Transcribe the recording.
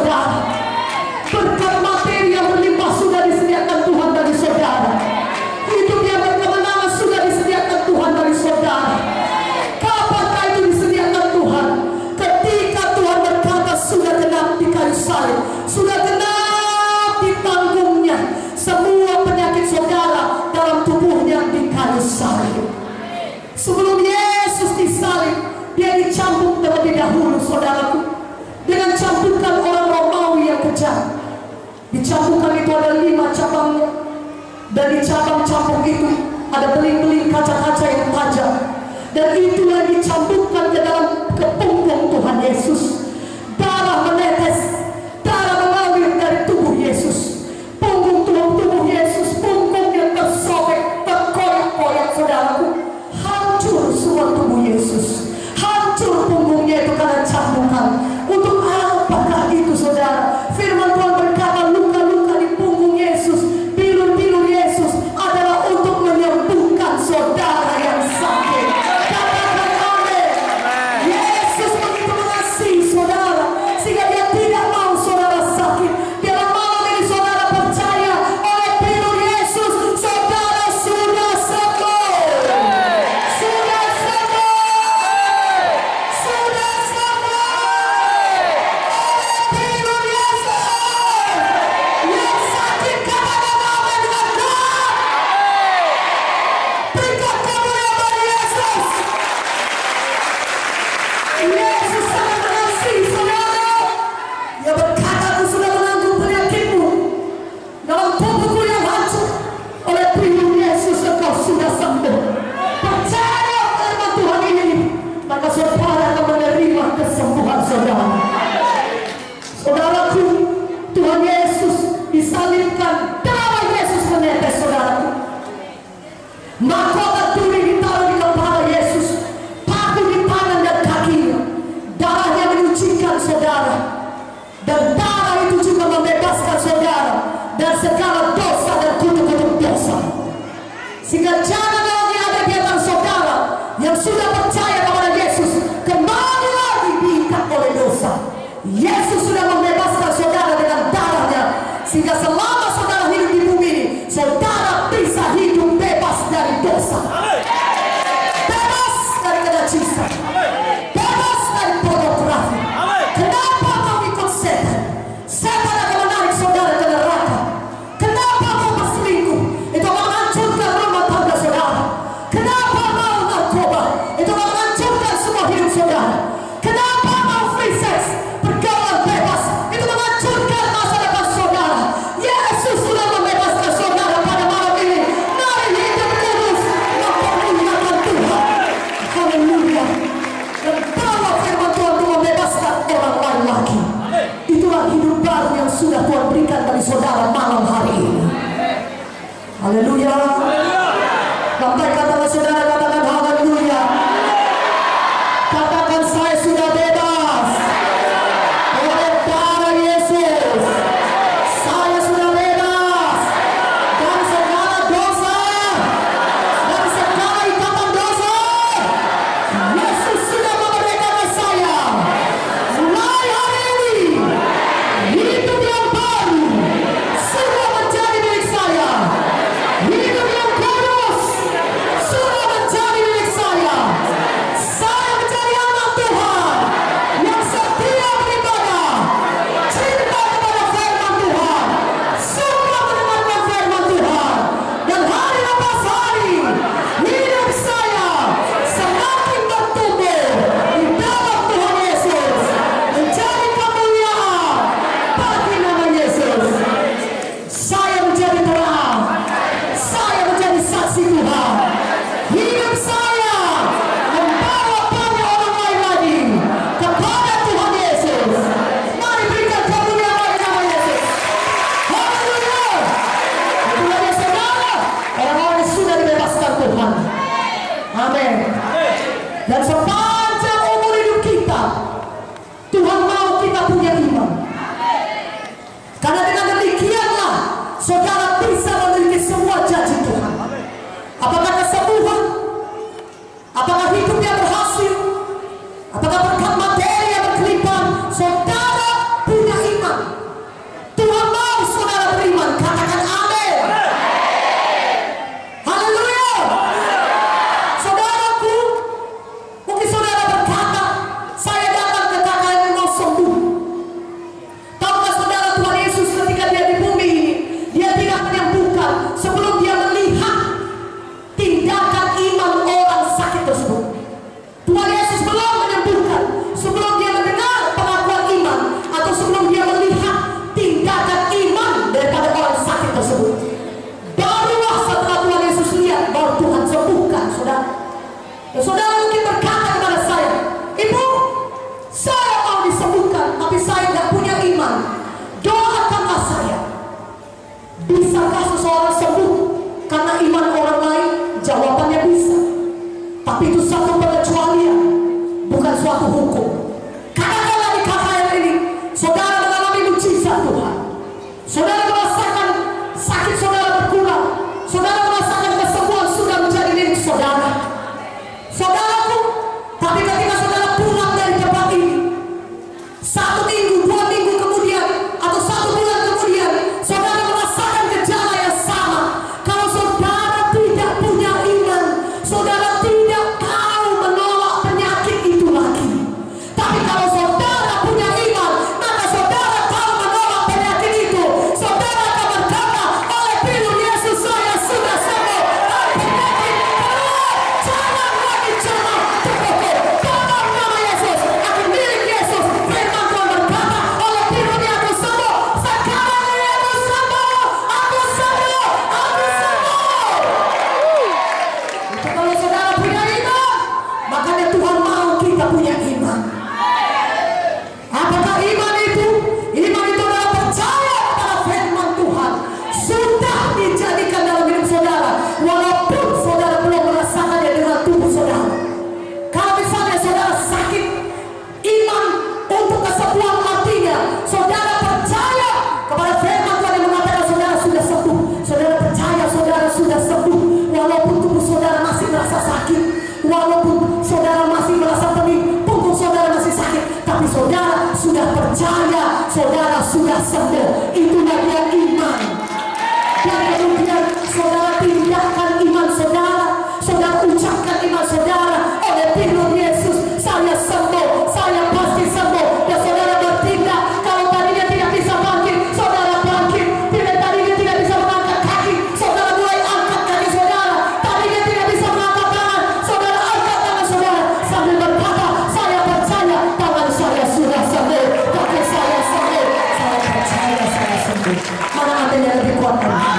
saudara. Berkat materi yang berlimpah sudah disediakan Tuhan bagi saudara. Hidup yang berkemenangan sudah disediakan Tuhan bagi saudara. Kapankah itu disediakan Tuhan? Ketika Tuhan berkata sudah genap di kayu salib, sudah genap ditanggungnya semua penyakit saudara dalam tubuhnya di kayu salib. Sebelum Yesus disalib, dia dicambuk terlebih dahulu, saudaraku, dengan cambukan orang Romawi yang kejam. Dicambukkan itu ada 5 cabangnya, dan di cabang cambuk itu ada beling-beling kaca-kaca yang tajam, dan itulah dicambukkan ke dalam punggung Tuhan Yesus. Darah menetes, darah mengalir dari tubuh Yesus. Punggung tubuh Yesus, punggung yang tersobek, terkoyak-koyak, saudaraku. Hancur semua tubuh Yesus, hancur punggungnya itu karena cambukan. Untuk apakah itu, saudara? Firman Tuhan berkata luka-luka di punggung Yesus, bilur-bilur Yesus adalah untuk menyembuhkan saudara yang sakit. Katakan amin. Yesus begitu mengasihi saudara sehingga dia tidak mau saudara sakit. Dalam malam ini saudara percaya oleh bilur Yesus saudara sudah sembuh. Sudah sembuh. Sudah sembuh. Bilur Yesus yang sakit, katakan amin dengan Tuhan. Berikan kemuliaan bagi Yesus. Yesus sangat mengasihi saudara. Dia berkata, aku sudah menanggung penyakitmu. Dalam tubuhku yang hancur, oleh bilur Yesus engkau sudah sembuh. Percaya firman Tuhan ini, maka saudara akan menerima kesembuhan saudara. Saudaraku, Tuhan Yesus disalibkan, darah Yesus menetes, saudaraku. Mahkota duri ditaruh di kepala Yesus, paku di tangan dan kakinya. Darahnya menyucikan saudara, dan darah itu juga membebaskan saudara dan segala dosa dan kutuk-kutuk dosa. Sehingga jangan lagi ada di antara saudara yang sudah percaya kepada Yesus kembali lagi diikat oleh dosa. Yesus sudah membebaskan saudara dengan darahnya, sehingga selama saudara hidup di bumi ini, saudara bisa hidup bebas dari dosa, bebas dari kenajisan, bebas dari pornografi. Kenapa kau ikut setan? Setan akan menarik saudara ke neraka. Kenapa kau berselingkuh? Itu akan menghancurkan rumah tangga saudara. Kenapa mau narkoba? Itu akan menghancurkan semua hidup saudara. Kenapa mau free sex, pergaulan bebas? Itu menghancurkan masa depan saudara. Yesus sudah membebaskan saudara pada malam ini. Mari hidup kudus, mempermuliakan Tuhan. Haleluya. Dan bawa firman Tuhan untuk membebaskan orang lain lagi. Itulah hidup baru yang sudah Tuhan berikan bagi saudara malam hari ini. Haleluya. Sampai katakan saudara, katakan haleluya. Katakan saya sudah bebas oleh darah Yesus. Saya sudah bebas dari segala dosa, dari segala ikatan dosa. Yesus sudah memerdekakan saya. Mulai hari ini hidup yang baru sudah menjadi milik saya. Hidup yang kudus sudah menjadi milik saya. Saya menjadi anak Tuhan yang setia beribadah, cinta kepada firman Tuhan, suka mendengarkan firman Tuhan. Dan hari lepas hari, hidup saya semakin bertumbuh di dalam Tuhan Yesus, menjadi kemuliaan bagi nama Yesus. Saya menjadi terang, saya menjadi saksi Tuhan. Hidup saya membawa banyak orang lain lagi kepada Tuhan Yesus. Mari berikan kemuliaan bagi nama Yesus. Haleluya. Itulah dia saudara, orang-orang yang sudah dibebaskan Tuhan. Amin. Dan sepanjang umur hidup kita, Tuhan mau kita punya iman. Karena dengan demikianlah saudara bisa memiliki semua janji Tuhan. Apakah kesembuhan? Apakah hidup yang berhasil? Apakah berkat materi yang berkelimpahan? Saudara punya iman. sembuh. Itulah dia iman. Dan kemudian saudara tindakan iman saudara, saudara ucapkan iman saudara oleh firman Yesus, saya sembuh, saya pasti sembuh. Dan saudara bertindak. Kalau tadinya tidak bisa bangkit, saudara bangkit. Bila tadinya tidak bisa mengangkat kaki, saudara mulai angkat kaki saudara. Tadinya tidak bisa mengangkat tangan, saudara angkat tangan saudara sambil berkata, saya percaya tangan saya sudah sembuh, kaki saya sembuh, saya percaya saya sembuh. Mana ada yang lebih kuat?